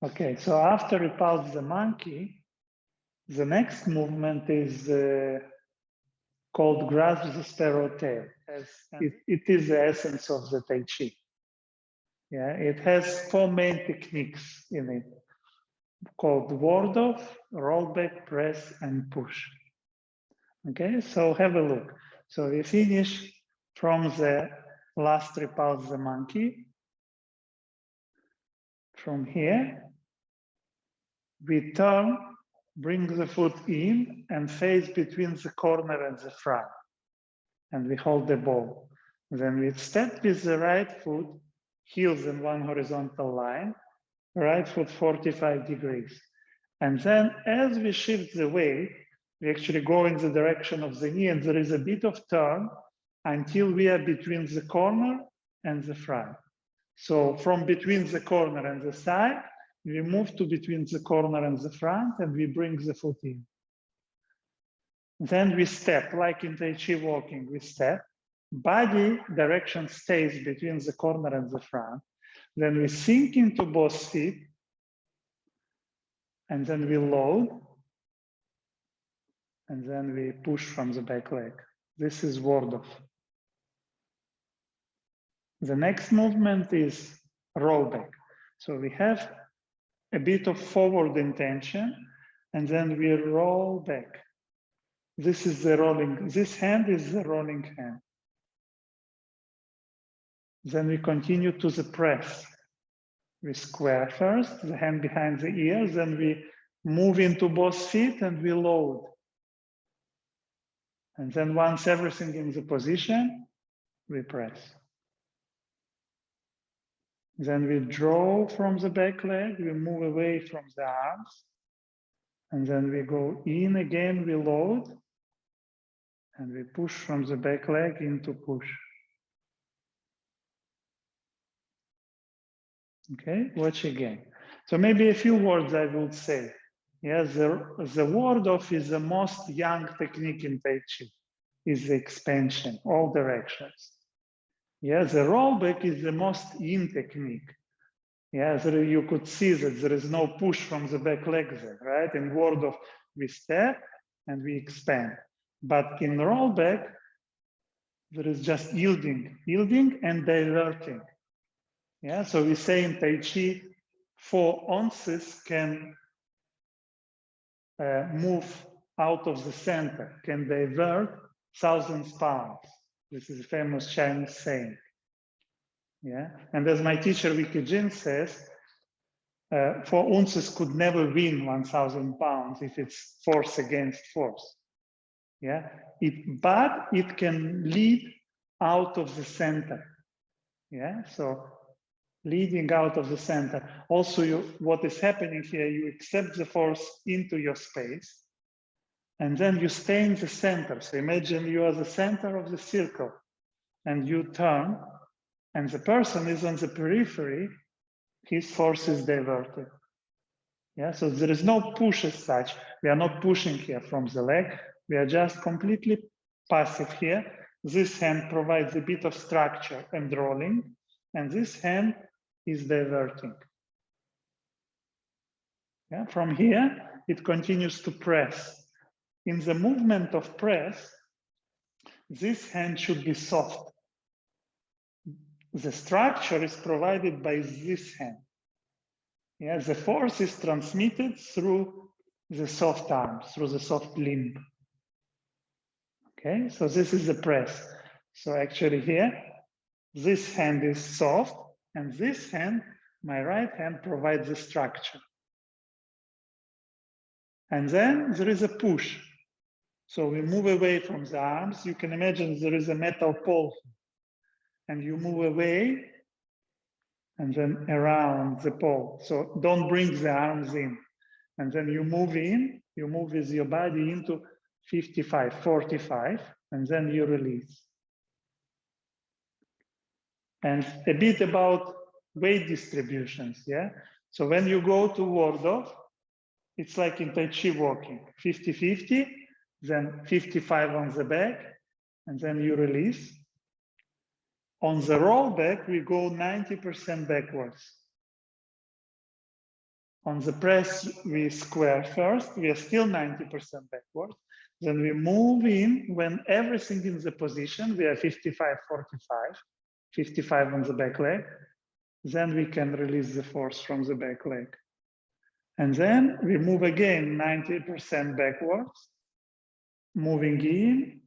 Okay, so after we pulse the monkey, the next movement is called grasp the sparrow tail. It is the essence of the Tai Chi. Yeah, it has 4 main techniques in it, called ward off, rollback, press, and push. Okay, so have a look. So we finish from the last repulse the monkey. From here, we turn, bring the foot in and face between the corner and the front. And we hold the ball. Then we step with the right foot, heels in one horizontal line, right foot 45 degrees. And then as we shift the weight, we actually go in the direction of the knee and there is a bit of turn until we are between the corner and the front. So from between the corner and the side, we move to between the corner and the front and we bring the foot in. Then we step, like in Tai Chi walking, we step. Body direction stays between the corner and the front. Then we sink into both feet. And then we load. And then we push from the back leg. This is ward off. The next movement is rollback. So we have a bit of forward intention, and then we roll back. This is the rolling, this hand is the rolling hand. Then we continue to the press. We square first, the hand behind the ears, then we move into both feet and we load. And then once everything in the position, we press. Then we draw from the back leg, we move away from the arms. And then we go in again, we load. And we push from the back leg into push. Okay, watch again. So maybe a few words I would say. Yes, the ward off is the most young technique in Tai Chi, is the expansion, all directions. Yeah, the rollback is the most in technique. Yeah, you could see that there is no push from the back leg there, right? In ward off, we step and we expand. But in rollback, there is just yielding and diverting. Yeah, so we say in Tai Chi, 4 ounces can move out of the center, can divert 1,000 pounds. This is a famous Chinese saying. Yeah, and as my teacher Wiki Jin says, 4 ounces could never win 1,000 pounds if it's force against force. Yeah, but it can lead out of the center. Yeah, so leading out of the center. Also, what is happening here, you accept the force into your space, and then you stay in the center. So imagine you are the center of the circle, and you turn, and the person is on the periphery, his force is diverted. Yeah, so there is no push as such. We are not pushing here from the leg. We are just completely passive here. This hand provides a bit of structure and rolling, and this hand is diverting. Yeah, from here, it continues to press. In the movement of press, this hand should be soft. The structure is provided by this hand. Yeah, the force is transmitted through the soft arm, through the soft limb. Okay, so this is the press. So actually here, this hand is soft, and this hand, my right hand, provides the structure. And then there is a push. So we move away from the arms. You can imagine there is a metal pole. And you move away and then around the pole. So don't bring the arms in. And then you move in, you move with your body into 55, 45, and then you release. And a bit about weight distributions, yeah? So when you go to ward off, it's like in Tai Chi walking, 50-50, then 55 on the back, and then you release. On the rollback, we go 90% backwards. On the press, we square first. We are still 90% backwards. Then we move in when everything in the position. We are 55, 45, 55 on the back leg. Then we can release the force from the back leg. And then we move again 90% backwards, moving in,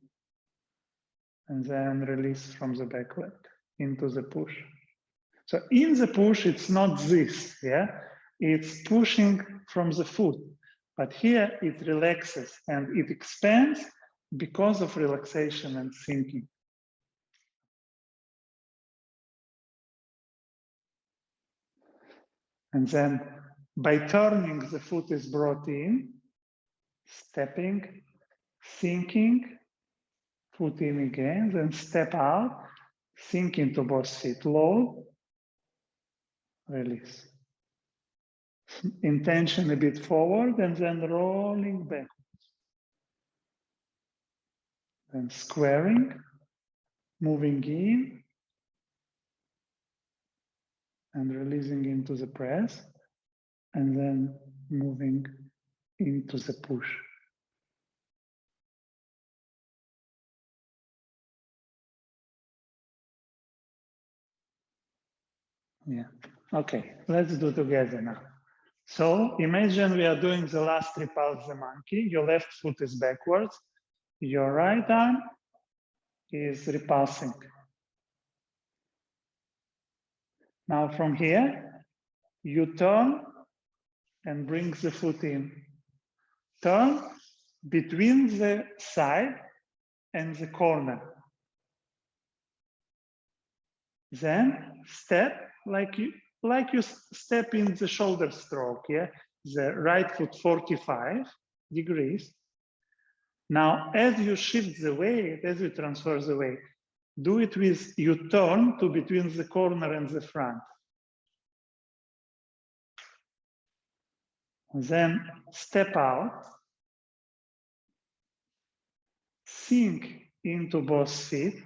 and then release from the back leg into the push. So in the push, it's not this, yeah? It's pushing from the foot, but here it relaxes and it expands because of relaxation and sinking. And then by turning, the foot is brought in, stepping, sinking, foot in again, then step out, sink into both feet, load, release. Intention a bit forward and then rolling backwards. Then squaring, moving in, and releasing into the press, and then moving into the push. Yeah, okay, let's do together now. So imagine we are doing the last repulse the monkey. Your left foot is backwards. Your right arm is repulsing. Now from here, you turn and bring the foot in. Turn between the side and the corner. Then step like you step in the shoulder stroke, yeah? The right foot 45 degrees. Now, as you shift the weight, as you transfer the weight, do it with, you turn to between the corner and the front. Then step out, sink into both feet,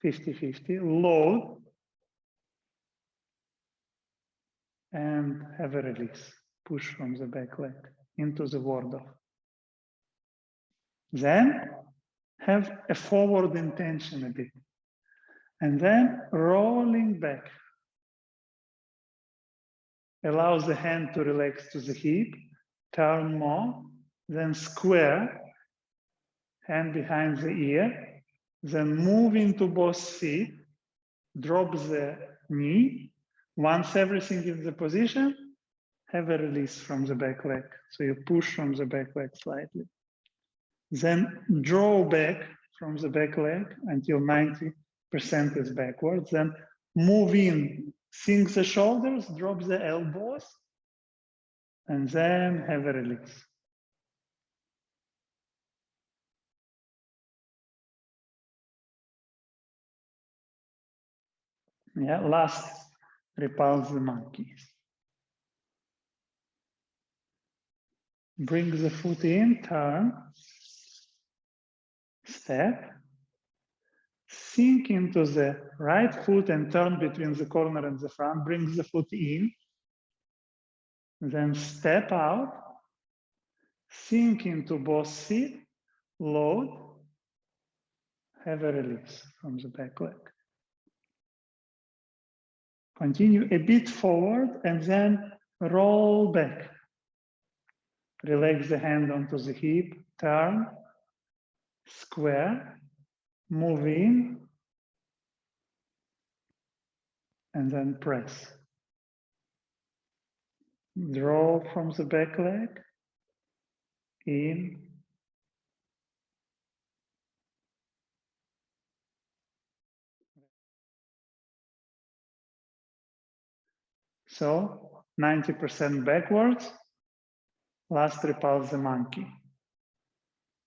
50-50, load, and have a release. Push from the back leg into the ward-off. Then have a forward intention a bit. And then rolling back. Allow the hand to relax to the hip, turn more, then square, hand behind the ear, then move into both feet, drop the knee. Once everything is in the position, have a release from the back leg. So you push from the back leg slightly. Then draw back from the back leg until 90% is backwards. Then move in, sink the shoulders, drop the elbows, and then have a release. Yeah, last, repulse the monkeys. Bring the foot in, turn, step, sink into the right foot and turn between the corner and the front, bring the foot in, then step out, sink into both feet, load, have a release from the back leg. Continue a bit forward and then roll back. Relax the hand onto the hip, turn, square, move in, and then press. Draw from the back leg, in, so 90% backwards, last repulse the monkey.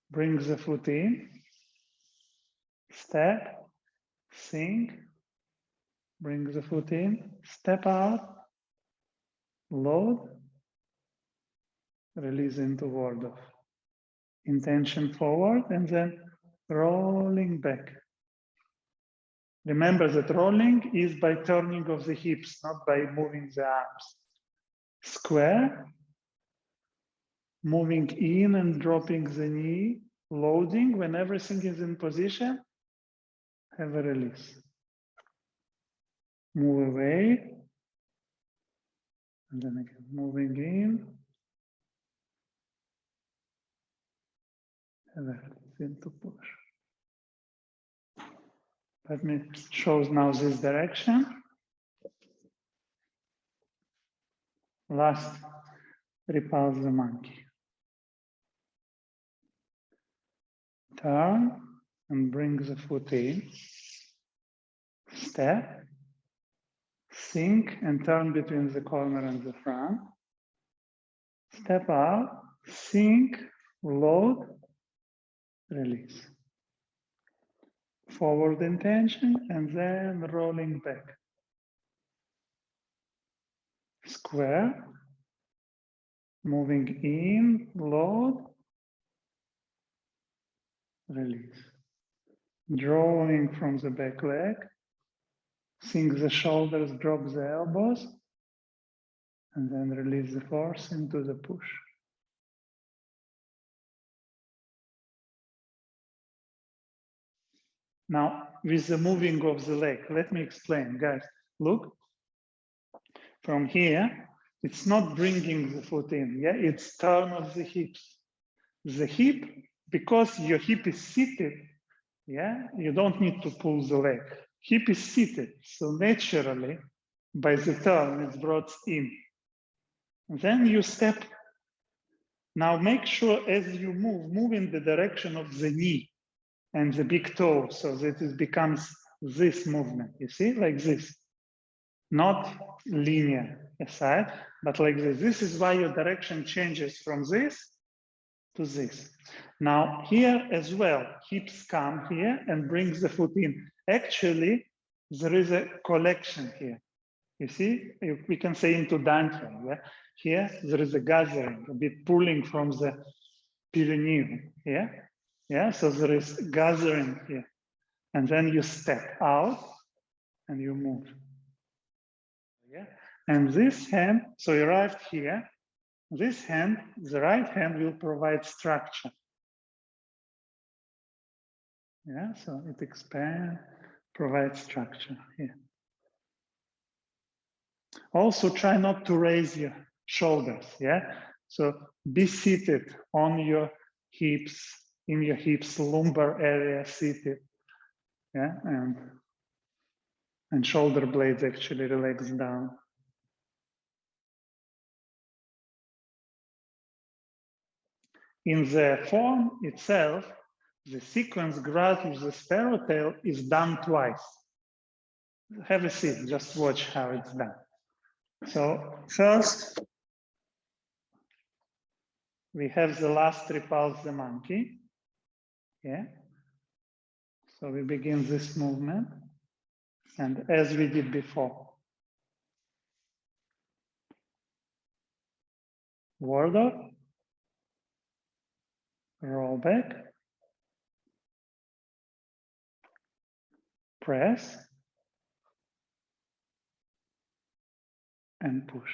Bring the foot in, step, sink, bring the foot in, step out, load, release into ward-off. Intention forward and then rolling back. Remember that rolling is by turning of the hips, not by moving the arms. square, moving in and dropping the knee, loading. When everything is in position, have a release. Move away, and then again, moving in, have a release into push. Let me show now this direction. Last, repulse the monkey. Turn and bring the foot in. Step. Sink and turn between the corner and the front. Step out. Sink. Load. Release. Forward intention and then rolling back. Square. Moving in. Load. Release. Drawing from the back leg. Sink the shoulders, drop the elbows, and then release the force into the push. Now, with the moving of the leg, let me explain, guys. Look, from here, it's not bringing the foot in, yeah? It's turn of the hips. The hip, because your hip is seated, yeah, you don't need to pull the leg. Hip is seated, so naturally, by the turn, it's brought in. Then you step. Now make sure as you move in the direction of the knee and the big toe, so that it becomes this movement, you see, like this. Not linear aside, but like this. This is why your direction changes from this to this. Now here as well, hips come here and brings the foot in. Actually, there is a collection here. You see, we can say into dantian, yeah? Here, there is a gathering, a bit pulling from the perineum, yeah? Yeah, so there is gathering here. And then you step out and you move. Yeah, and this hand, so you arrived here, this hand, the right hand will provide structure. Yeah, so it expands, provides structure here. Also try not to raise your shoulders, yeah? So be seated on your hips, in your hips, lumbar area seated, yeah? And shoulder blades actually relax down. In the form itself, the sequence graph with the sparrow tail is done twice. Have a seat, just watch how it's done. So first, we have the last repulse the monkey. Yeah. So we begin this movement. And as we did before, ward up, roll back, press, and push.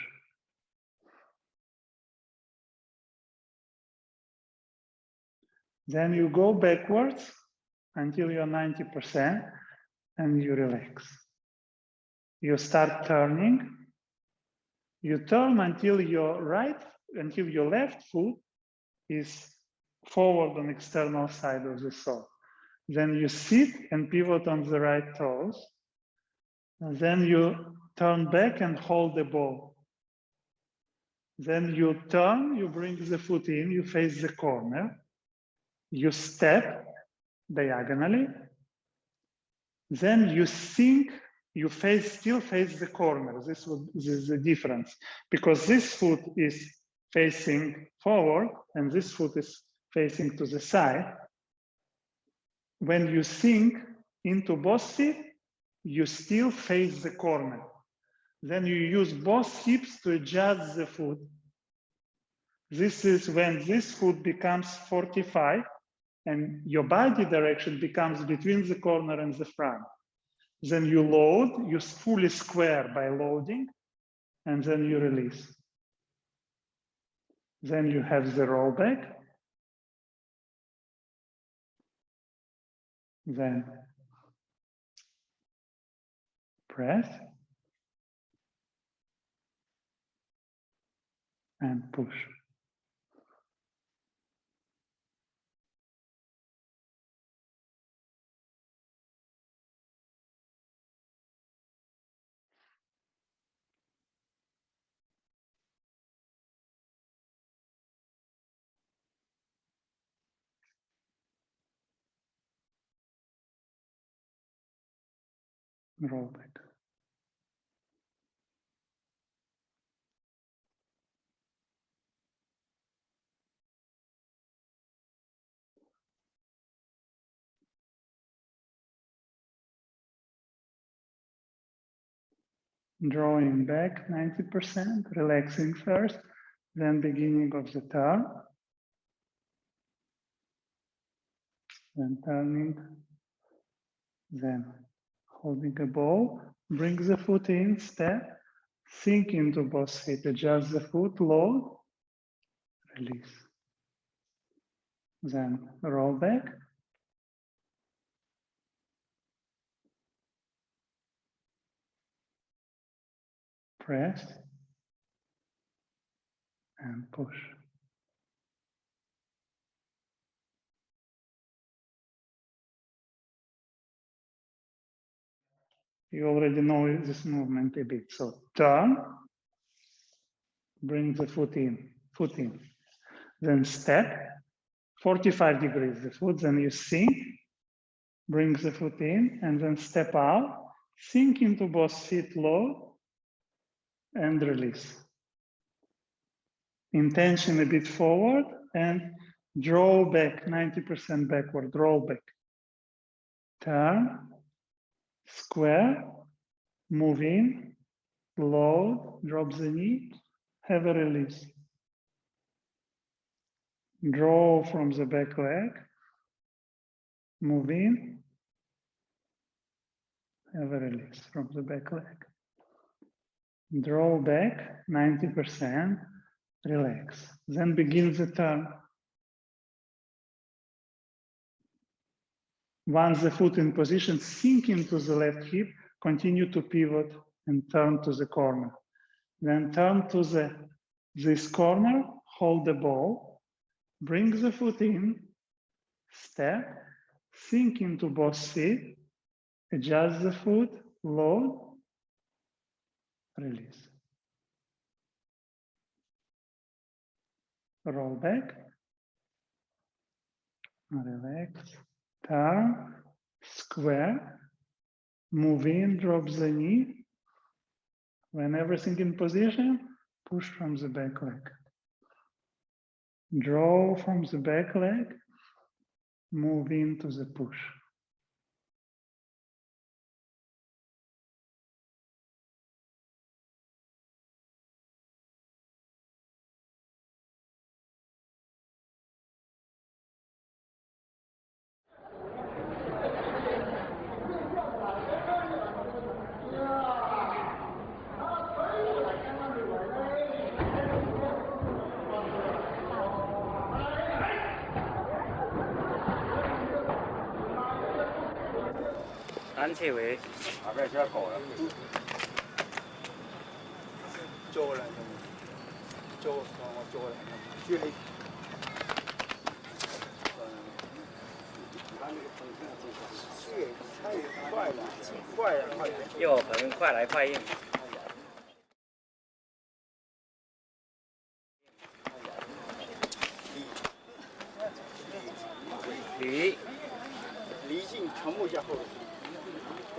Then you go backwards until you're 90% and you relax. You start turning. You turn until your left foot is forward on external side of the sole. Then you sit and pivot on the right toes. And then you turn back and hold the ball. Then you turn, you bring the foot in, you face the corner. You step diagonally. Then you sink, you still face the corner. This is the difference, because this foot is facing forward and this foot is facing to the side. When you sink into both feet, you still face the corner. Then you use both hips to adjust the foot. This is when this foot becomes 45 and your body direction becomes between the corner and the front. Then you load, you fully square by loading, and then you release. Then you have the rollback. Then press and push. Rollback. Drawing back 90%, relaxing first, then beginning of the turn, then turning, then holding a ball, bring the foot in, step, sink into both feet, adjust the foot, load, release. Then roll back, press, and push. You already know this movement a bit. So turn, bring the foot in, then step, 45 degrees the foot, then you sink, bring the foot in, and then step out, sink into both feet, load, and release. Intention a bit forward, and draw back, 90% backward, roll back. Turn, square, move in, load, drop the knee, have a release. Draw from the back leg, move in, have a release from the back leg. Draw back 90%, relax. Then begin the turn. Once the foot in position, sink into the left hip, continue to pivot and turn to the corner. Then turn to this corner, hold the ball, bring the foot in, step, sink into both feet, adjust the foot, load, release. Roll back, relax, turn, square, move in, drop the knee. When everything in position, push from the back leg. Draw from the back leg, move into the push.安切为大概先搞了，叫过来，叫过来，去黑。血太快了，快了，快点。又很快来快应。离境全部向后。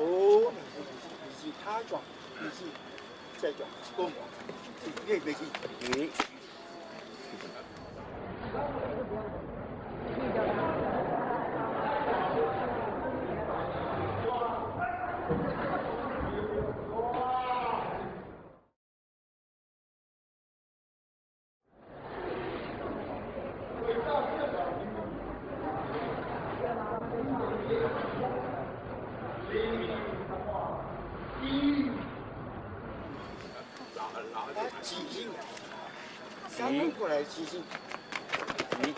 哦，离境他转，离境再转，弓，越离境。离。挤进，三分过来七星。急。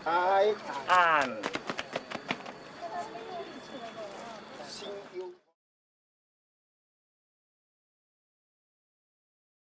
哎，按。